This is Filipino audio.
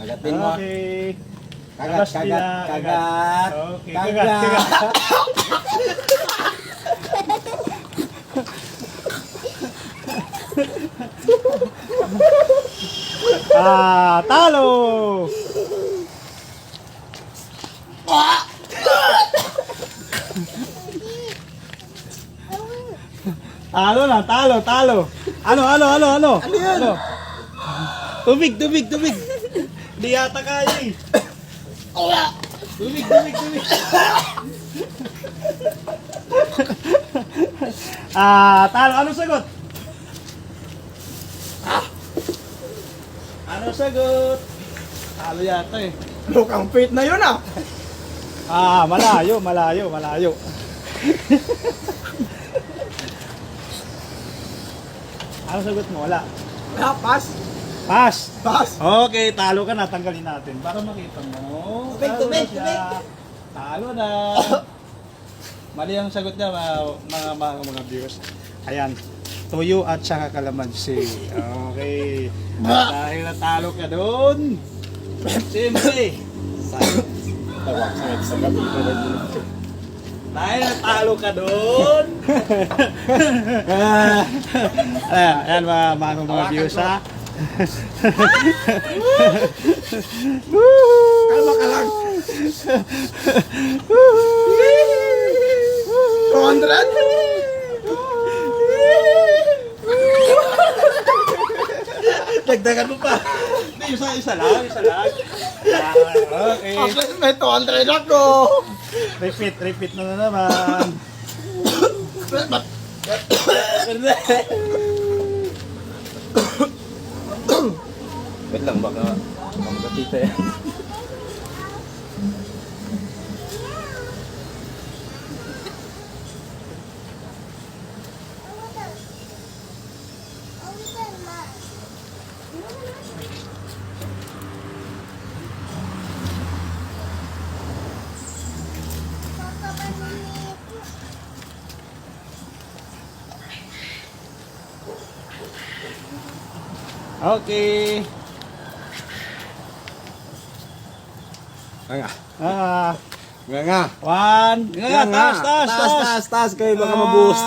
Agatin mo. Okay. Kagat, kagat, kagat. Okay, kagat. Talo! Talo na, talo. Ano? Ano yan? Tubig. Di yata kaya eh. Tubig. Talo. Ano sagot? Ano sagot? Talo yata eh. Mukhang fit na yun ah. Malayo. Ano sagot mo? Wala. Pass. Pass. Okay, talo ka na. Tanggalin natin para makita mo. Tubig. Talo na. Mali ang sagot niya mga viewers. Ayan. Tuyo at saka kalamansi. Okay. Dahil natalo ka doon. Siyempre. Dahil natalo ka doon. Ayan mga viewers ha. Kalma ka lang. 200? Dagdagan mo pa. Hindi, isa lang. Okay. May 200 ako. Repeat na naman. Wait lang, baka mamatita yan. Okay. Nga. One. Taas. Taas kayo, baka mabuhos.